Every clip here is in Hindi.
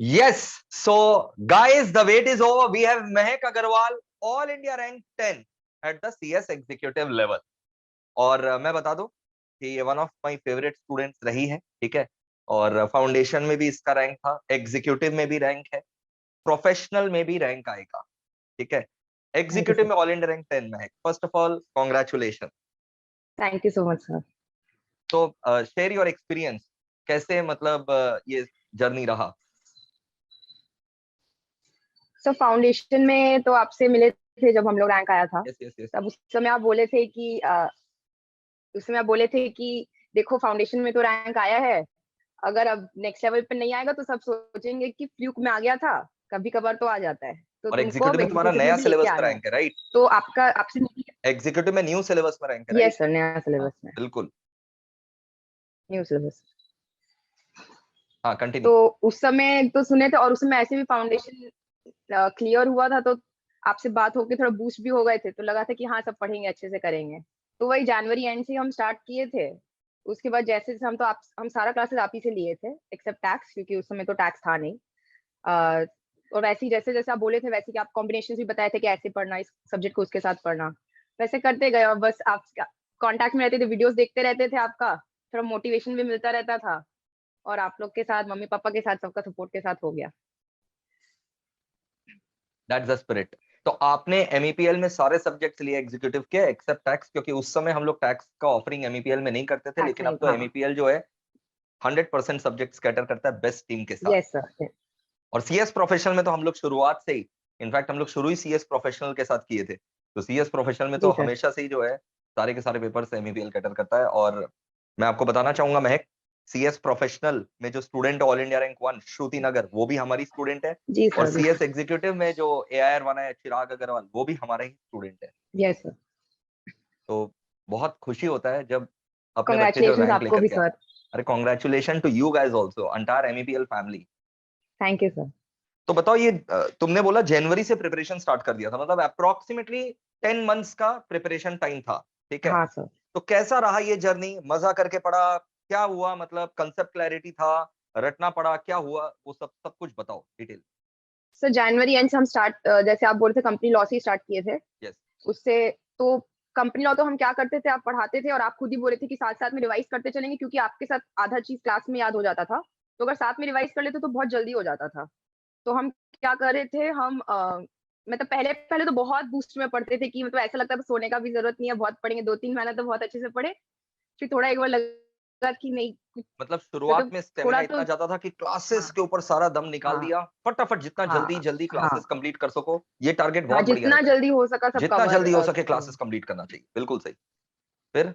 Yes. So, guys, the wait is over. We have Mehak Agarwal, All India rank 10 at the CS executive level. और मैं बता दूं कि ये one of my favourite students रही है, ठीक है। और फाउंडेशन में भी इसका रैंक था, एग्जीक्यूटिव में भी रैंक है, प्रोफेशनल में भी रैंक आएगा, ठीक है। एग्जीक्यूटिव में ऑल इंडिया रैंक 10 में है। First of all congratulation. Thank you so much sir. तो शेयर योर एक्सपीरियंस, कैसे मतलब ये जर्नी रहा। सो फाउंडेशन में तो आपसे मिले थे जब हम लोग रैंक आया था। yes. तब उस समय आप बोले थे कि देखो फाउंडेशन में तो रैंक आया है, अगर अब नेक्स्ट लेवल पे नहीं आएगा तो सब सोचेंगे कि फ्लूक में आ गया था, कभी कभार तो आ जाता है, तो और तुमको अब एग्जीक्यूटिव में तुम्हारा एग्जीक्यूटिव नया में भी लेके सिलेबस में आना है। रैंक है, राइट? तो आपसे एग्जीक्यूटिव में न्यू सिलेबस में रैंक है, राइट? यस सर, नया सिलेबस में, बिल्कुल। New syllabus. हाँ, कंटिन्यू। तो उस समय तो सुने थे, और उस समय ऐसे भी फाउंडेशन क्लियर हुआ था, तो आपसे बात होके थोड़ा बूस्ट भी हो गए थे, तो लगा था कि हाँ सब पढ़ेंगे, अच्छे से करेंगे। तो वही जनवरी एंड से हम स्टार्ट किए थे। उसके बाद जैसे हम सारा क्लासेस आप ही से लिए थे एक्सेप्ट टैक्स, क्योंकि उस समय तो टैक्स था नहीं। और वैसे ही जैसे जैसे आप बोले थे वैसे कि आप कॉम्बिनेशन भी बताए थे कि ऐसे पढ़ना, इस सब्जेक्ट को उसके साथ पढ़ना, वैसे करते गए। और बस आप कांटेक्ट में रहते थे, वीडियोस देखते रहते थे आपका, थोड़ा मोटिवेशन भी मिलता रहता था, और आप लोग के साथ, मम्मी पापा के साथ, सबका सपोर्ट के साथ हो गया। That's the spirit. तो आपने एमईपीएल में सारे सब्जेक्ट्स लिए एग्जीक्यूटिव के एक्सेप्ट टैक्स, क्योंकि उस समय हम लोग टैक्स का ऑफरिंग एमईपीएल में नहीं करते थे, लेकिन अब तो एमईपीएल जो है 100% सब्जेक्ट्स कैटर करता है बेस्ट टीम के साथ। Yes sir. और सीएस प्रोफेशनल में तो हम लोग शुरुआत से ही, इनफैक्ट हम लोग शुरू ही सीएस प्रोफेशनल के साथ किए थे, तो सीएस प्रोफेशनल में तो हमेशा से ही जो है सारे के सारे पेपर्स एमईपीएल कैटर करता है। और मैं आपको बताना चाहूंगा महक, सीएस प्रोफेशनल में जो स्टूडेंट ऑल इंडिया रैंक 1 श्रुति नगर, वो भी हमारी स्टूडेंट है। और सीएस एग्जीक्यूटिव में जो एआईआर 1 है चिराग अग्रवाल, वो भी हमारा ही स्टूडेंट है। Yes sir. तो बहुत खुशी होता है जब अपने बच्चे जो रैंक लेकर के। अरे congratulation to you guys also, entire MEPL family. Thank you sir. तो बताओ, ये तुमने बोला जनवरी से प्रिपरेशन स्टार्ट कर दिया था, मतलब अप्रोक्सीमेटली 10 मंथ्स का प्रिपरेशन टाइम था, ठीक है? हाँ सर। तो कैसा रहा ये जर्नी? मजा करके पढ़ा? क्या हुआ, मतलब कंसेप्ट क्लैरिटी था, रटना पड़ा, क्या हुआ, वो सब सब कुछ बताओ डिटेल। सर जनवरी एंड से हम स्टार्ट, जैसे आप बोल रहे थे कंपनी लॉ से स्टार्ट किए थे। यस। उससे तो कंपनी लॉ तो हम क्या करते थे, आप पढ़ाते थे और आप खुद ही बोले थे कि साथ साथ में रिवाइज करते चलेंगे, क्योंकि आपके साथ आधा चीज क्लास में याद हो जाता था, तो अगर साथ में रिवाइज कर लेते तो बहुत जल्दी हो जाता था। तो हम क्या कर रहे थे, हम मतलब पहले पहले तो बहुत बूस्ट में पढ़ते थे कि मतलब ऐसा लगता था सोने का भी जरूरत नहीं है, बहुत पढ़ेंगे, 2-3 महीना तो बहुत अच्छे से पढ़े। फिर थोड़ा एक बार लगा कि नहीं, मतलब शुरुआत में स्टेमिना इतना तो ज्यादा था कि क्लासेस के ऊपर सारा दम निकाल दिया, फटाफट जितना जल्दी जल्दी क्लासेस कंप्लीट कर सको, ये टारगेट बहुत बढ़िया जितना जल्दी हो सका सब जितना जल्दी हो सके क्लासेस कंप्लीट करना चाहिए, बिल्कुल सही। फिर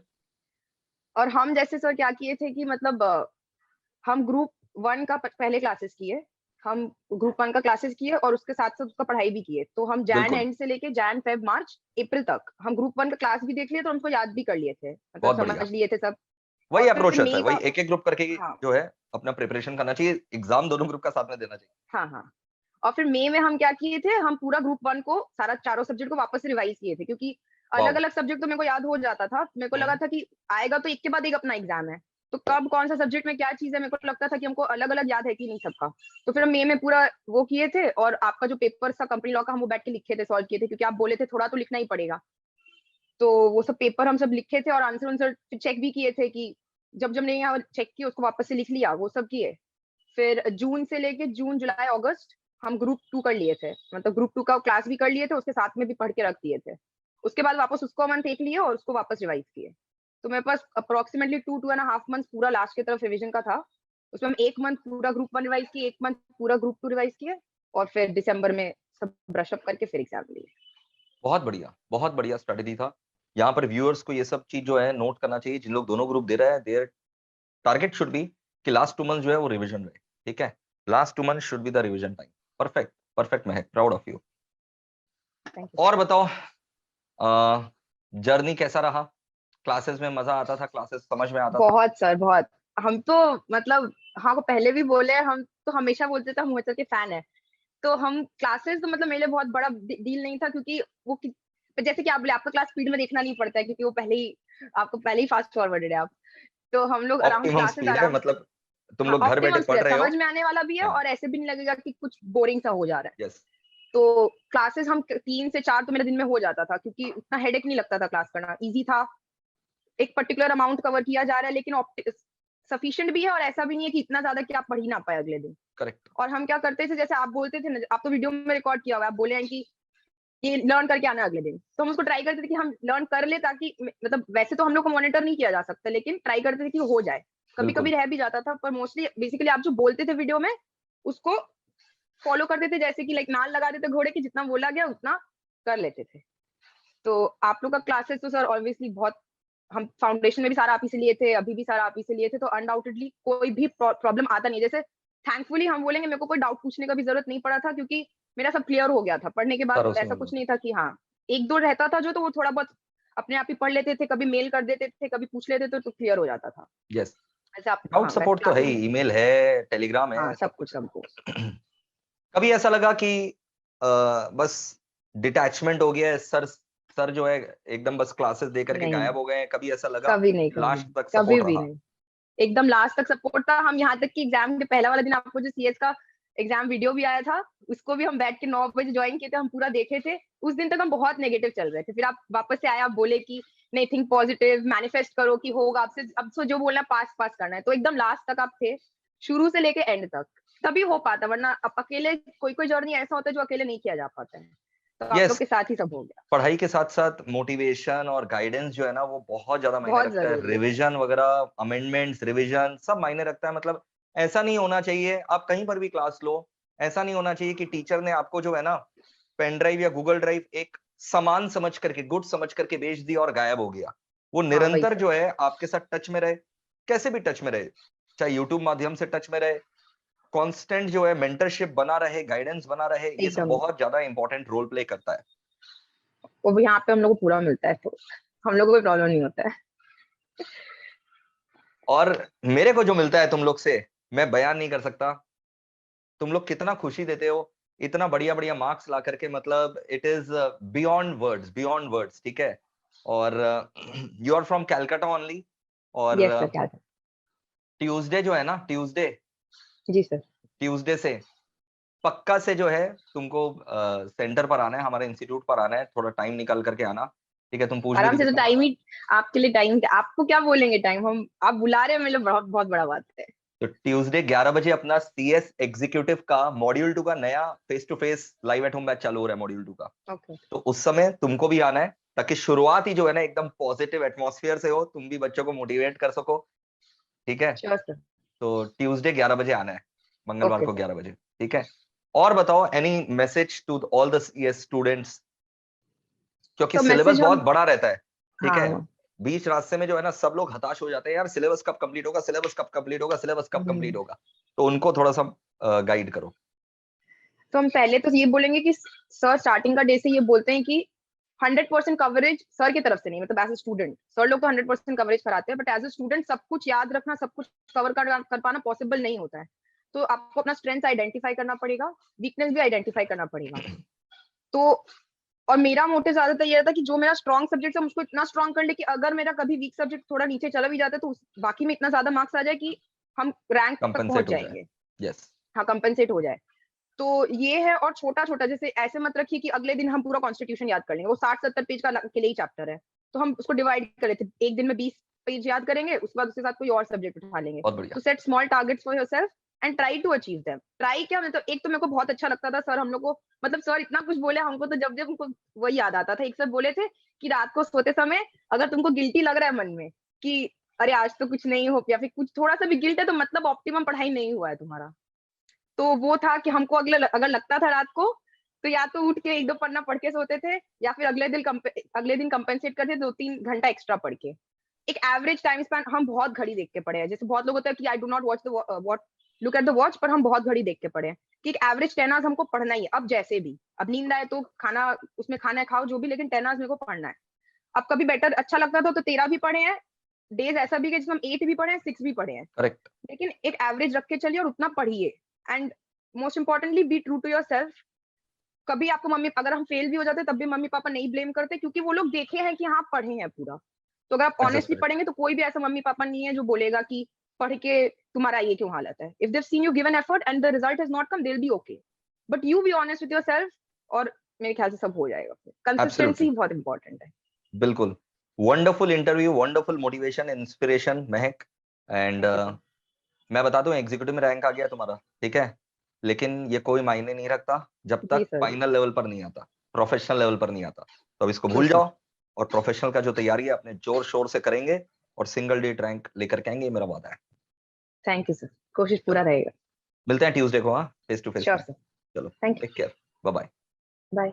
और हम जैसे सर क्या किए थे कि मतलब हम ग्रुप 1 का पहले क्लासेस किए, हम ग्रुप 1 का क्लासेस किए और उसके साथ साथ उसका पढ़ाई भी किए। तो हम जैन एंड से लेके जैन फेब मार्च अप्रैल तक हम ग्रुप 1 का क्लास भी देख लिए थे और उनको याद भी कर लिए थे, मतलब समझ लिए थे सब। वही अप्रोच रहता है, वही एक एक ग्रुप करके जो है अपना प्रिपरेशन करना चाहिए, एग्जाम दोनों ग्रुप का साथ में देना चाहिए। हाँ। और फिर मई में हम क्या किए थे, हम पूरा ग्रुप 1 को सारा चारों सब्जेक्ट को वापस से रिवाइज किए थे, क्योंकि अलग अलग सब्जेक्ट तो मेरे को याद हो जाता था। मेरे को लगा था कि आएगा तो एक के बाद एक अपना एग्जाम है, तो कब कौन सा सब्जेक्ट में क्या चीज है, मेरे को लगता था कि हमको अलग अलग याद है कि नहीं सबका। तो फिर हम मई में पूरा वो किए थे, और आपका जो पेपर था कंपनी लॉ का, हम वो बैठ के लिखे थे, सॉल्व किए थे, क्योंकि आप बोले थे थोड़ा तो लिखना ही पड़ेगा। तो वो सब पेपर हम सब लिखे थे और आंसर आंसर चेक भी किए थे, कि जब जब नहीं चेक किए उसको वापस से लिख लिया, वो सब किए। फिर जून से लेके जून जुलाई अगस्त हम ग्रुप 2 कर लिए थे, मतलब ग्रुप 2 का क्लास भी कर लिए थे, उसके साथ में भी पढ़ के रख दिए थे। उसके बाद वापस उसको मंथ एक लिए और उसको वापस रिवाइज किए। तो मेरे पास अप्रोक्सीमेटली 2.5 मंथ पूरा लास्ट की तरफ रिविजन का था। उसमें हम 1 मंथ पूरा ग्रुप 1 रिवाइज किए, 1 मंथ पूरा ग्रुप 2 रिवाइज किए, और फिर दिसंबर में सब ब्रश अप करके फिर एग्जाम लिए। बहुत बढ़िया स्ट्रेटेजी था। यहाँ पर व्यूअर्स को ये सब चीज जो है नोट करना चाहिए, जिन लोग दोनों ग्रुप दे रहे हैं, देयर टारगेट शुड बी कि लास्ट 2 मंथ जो है वो रिवीजन रहे, ठीक है? Last 2 month should be the revision time. Perfect Mahak, proud of you. और बताओ, जर्नी कैसा रहा? क्लासेस में मजा आता था? क्लासेस समझ में आता था? बहुत सर, बहुत। हम तो मतलब हाँ, को पहले भी बोले, हम तो हमेशा बोलते थे हम मोहित सर के फैन है। तो हम क्लासेस तो मतलब मेरे लिए बहुत बड़ा डील नहीं था, क्योंकि वो जैसे कि आप बोले आपका क्लास स्पीड में देखना नहीं पड़ता है, क्योंकि वो पहले ही आपको पहले ही फास्ट फॉरवर्डेड है आप। तो हम लोग आराम से ऑप्टिमम क्लासेस स्पीड है, आराम, मतलब तुम लोग घर बैठे पढ़ रहे हो, समझ में आने वाला भी है हाँ, और ऐसे भी नहीं लगेगा कि कुछ बोरिंग सा हो जा रहा है। यस, तो क्लासेस हम 3 से 4 तो मेरे दिन में हो जाता था, क्योंकि उतना हेडेक नहीं लगता था, क्लास करना इजी था। एक पर्टिकुलर अमाउंट कवर किया जा रहा है, लेकिन सफिशिएंट भी है और ऐसा भी नहीं है कि इतना ज्यादा कि आप पढ़ ही ना पाए अगले दिन। करेक्ट, और हम क्या करते थे, जैसे आप बोलते थे ना, आप तो वीडियो में रिकॉर्ड किया हुआ है, आप बोले हैं कि ये लर्न करके आना अगले दिन, तो हम उसको ट्राई करते थे कि हम लर्न कर ले, ताकि मतलब वैसे तो हम लोग को मॉनिटर नहीं किया जा सकता, लेकिन ट्राई करते थे कि हो जाए। कभी कभी बिल्कुल, रह भी जाता था, पर मोस्टली बेसिकली आप जो बोलते थे वीडियो में उसको फॉलो करते थे, जैसे कि लाइक नाल लगा देते घोड़े की, जितना बोला गया उतना कर लेते थे। तो आप लोग का क्लासेस तो सर ऑब्वियसली बहुत, हम फाउंडेशन में भी सारा आप ही से लिए थे, अभी भी सारा आप ही से लिए थे, तो अनडाउटेडली कोई भी प्रॉब्लम आता नहीं। जैसे थैंकफुली हम बोलेंगे, मेरे को कोई डाउट पूछने का भी जरूरत नहीं पड़ा था, क्योंकि मेरा सब क्लियर हो गया था पढ़ने के बाद। करो ऐसा कुछ नहीं था कि हाँ एक दो रहता था जो, तो वो थोड़ा बहुत अपने आप ही पढ़ लेते थे, कभी मेल कर देते थे, कभी पूछ लेते थे, तो क्लियर हो जाता था। यस, ऐसे आप, डाउट हाँ वैसे सपोर्ट तो है ही, क्लासेस, ईमेल है, टेलीग्राम हाँ है, सब सब कुछ कुछ है। सब कुछ। कभी ऐसा लगा कि बस डिटैचमेंट हो गया है, सर सर जो है एकदम बस क्लासेस दे करके नहीं, गायब हो गए हैं, कभी ऐसा लगा? कभी नहीं, कभी लास्ट नहीं, तक कभी सपोर्ट भी रहा? नहीं। एकदम लास्ट तक सपोर्ट था। हम यहाँ तक कि एग्जाम के पहला वाला दिन आपको जो सीएस का एग्जाम वीडियो भी आया था, उसको भी हम बैठ के 9 बजे ज्वाइन किए थे, हम पूरा देखे थे। उस दिन तक हम बहुत नेगेटिव चल रहे थे, फिर आप वापस से आए, आप बोले कि नहीं, थिंक पॉजिटिव, मैनिफेस्ट करो कि होगा, आपसे अब से जो बोलना पास पास करना है। तो एकदम लास्ट तक आप थे, शुरू से लेके एंड तक, तभी हो पाता, वरना अब अकेले कोई कोई जर्नी ऐसा होता है जो अकेले नहीं किया जा पाता है। तो आप लोग यस, के साथ ही सब हो गया। पढ़ाई के साथ साथ मोटिवेशन और गाइडेंस जो है ना, वो बहुत ज्यादा मायने बहुत रखता है। जरूरी है। रिवीजन वगैरह, अमेंडमेंट्स, रिवीजन सब मायने रखता है। मतलब ऐसा नहीं होना चाहिए, आप कहीं पर भी क्लास लो, ऐसा नहीं होना चाहिए कि टीचर ने आपको जो है ना पेन ड्राइव या गूगल ड्राइव एक सामान समझ करके, गुड समझ करके बेच दिया और गायब हो गया। वो हाँ वही निरंतर सर। जो है आपके साथ टच में रहे, कैसे भी टच में रहे, चाहे यूट्यूब माध्यम से टच में रहे, कांस्टेंट जो है मेंटरशिप बना रहे, गाइडेंस बना रहे, ये सब एकदम, बहुत ज्यादा इंपॉर्टेंट रोल प्ले करता है। वो यहाँ पे हम लोग को पूरा मिलता है, तो हम लोग को कोई प्रॉब्लम नहीं होता है। और मेरे को जो मिलता है तुम लोग से, मैं बयान नहीं कर सकता। तुम लोग कितना खुशी देते हो, इतना बढ़िया बढ़िया मार्क्स ला करके, मतलब it is beyond words, beyond words, ठीक है। और you are from Calcutta only. और यस सर, क्या था। ट्यूसडे जो है ना, ट्यूसडे, जी सर। ट्यूसडे से पक्का से जो है तुमको सेंटर पर आना है, हमारे इंस्टीट्यूट पर आना है, थोड़ा टाइम निकाल करके आना, ठीक है। तुम पूछ भी आराम रही से, थी तो कब टाइम आना। ही, आपके लिए टाइम, आपको क्या बोलेंगे टाइम, हम आप बुला रहे हैं, मतलब बहुत बहुत बड़ा बात है। तो ट्यूसडे 11 बजे अपना सीएस एग्जीक्यूटिव का मॉड्यूल 2 का नया face to face live at home batch चालू हो रहा है, मॉड्यूल 2 का। ओके। तो उस समय तुमको भी आना है, ताकि शुरुआत ही जो है ना एकदम पॉजिटिव एटमॉस्फेयर से हो, तुम भी बच्चों को मोटिवेट कर सको, ठीक है। Sure sir. तो ट्यूसडे 11 बजे आना है, मंगलवार ओके को सर। 11 बजे, ठीक है। और बताओ, any message to all the CS students, क्योंकि तो सिलेबस मैसेज बहुत हम, बड़ा रहता है, ठीक है। हाँ। बीच रास्ते में जो है ना सब लोग हताश हो जाते हैं, यार सिलेबस कब कंप्लीट होगा, सिलेबस कब कंप्लीट होगा, सिलेबस कब कंप्लीट हम्म, होगा। तो उनको थोड़ा सा गाइड करो। तो हम पहले तो ये बोलेंगे कि सर स्टार्टिंग का डे से ये बोलते हैं कि 100% कवरेज सर की तरफ से नहीं, मतलब एज ए स्टूडेंट सर लोग तो 100% कवरेज कराते हैं, बट एज ए स्टूडेंट सब कुछ याद रखना, सब कुछ कवर कर पाना पॉसिबल नहीं होता है। तो आपको अपना स्ट्रेंथ आइडेंटिफाई करना पड़ेगा, वीकनेस भी आइडेंटिफाई करना पड़ेगा। तो और मेरा मोटिव ज्यादातर ये था कि जो मेरा स्ट्रॉन्ग सब्जेक्ट है उसको इतना स्ट्रॉन्ग कर ले कि अगर मेरा कभी वीक सब्जेक्ट थोड़ा नीचे चला भी जाता है, तो बाकी में इतना ज्यादा मार्क्स आ जाए कि हम रैंक तक पहुंच कंपनसेट हो जाए। जाएंगे। यस, हाँ, कंपनसेट हो जाए। तो ये है। और छोटा छोटा, जैसे ऐसे मत रखिए कि अगले दिन हम पूरा कॉन्स्टिट्यूशन याद कर लेंगे, वो 60-70 पेज का अकेले ही चैप्टर है। तो हम उसको डिवाइड कर लेते, एक दिन में 20 पेज याद करेंगे, उसके बाद उसके साथ कोई और सब्जेक्ट उठा लेंगे। बहुत बढ़िया। तो set small targets for yourself and try to achieve them. Try क्या, मतलब एक तो मेरे को बहुत अच्छा लगता था सर हम लोग को, मतलब सर इतना कुछ बोले हमको, तो जब जब हमको वही याद आता था। एक सर बोले थे कि रात को सोते समय अगर तुमको गिल्टी लग रहा है मन में कि अरे आज तो कुछ नहीं हो, या फिर कुछ थोड़ा सा भी गिल्ट है, तो मतलब ऑप्टिमम पढ़ाई नहीं हुआ है तुम्हारा। तो वो था कि हमको अगर लगता था रात को, तो या तो उठ के 1-2 पन्ना पढ़ के सोते थे, या फिर अगले दिन कंपेंसेट करते 2-3 घंटा एक्स्ट्रा पढ़ के। एक एवरेज टाइम स्पैन, हम बहुत घड़ी देख के पढ़े हैं। जैसे बहुत लोग होता है कि I do not watch the what look at the watch, पर हम बहुत घड़ी देख के पढ़े हैं कि एक एवरेज 10 आवर्स हमको पढ़ना ही है। अब जैसे भी, अब नींद आए तो खाना, उसमें खाना है खाओ जो भी, लेकिन 10 आवर्स मेरे को पढ़ना है। अब कभी बेटर अच्छा लगता था तो 13 भी पढ़े हैं, डेज ऐसा भी है जिसमें हम 8 भी पढ़े हैं, 6 भी पढ़े हैं। करेक्ट, लेकिन एक एवरेज रख के चलिए और उतना पढ़िए। And most importantly be true to yourself. कभी आपको मम्मी, अगर हम फेल भी हो जाते तब भी मम्मी पापा नहीं ब्लेम करते, क्योंकि वो लोग देखे हैं कि हाँ पढ़े हैं पूरा। तो अगर आप सक्सेस ऑनेस्टली करेक्ट। पढ़ेंगे तो कोई भी ऐसा मम्मी पापा नहीं है जो बोलेगा कि पढ़ के तुम्हारा ये क्यों हालत है. If they've seen you give an effort and the result has not come, they'll be okay. But you be honest with yourself और मेरे ख्याल से सब हो जाएगा. Consistency बहुत important है. बिल्कुल. Wonderful interview, wonderful motivation, inspiration Mahak. And मैं बता दूं, एग्जीक्यूटिव में रैंक आ गया तुम्हारा, ठीक है, लेकिन ये कोई मायने नहीं रखता जब तक फाइनल लेवल पर नहीं आता, प्रोफेशनल लेवल पर नहीं आता. तो अब इसको भूल जाओ और प्रोफेशनल का जो तैयारी है अपने जोर शोर से करेंगे और सिंगल डे रैंक लेकर के आएंगे, मेरा वादा है. थैंक यू सर, कोशिश पूरा रहेगा. मिलते हैं ट्यूसडे को, हाँ, face to face. Sure sir. चलो, thank you. Take care, bye bye. Bye.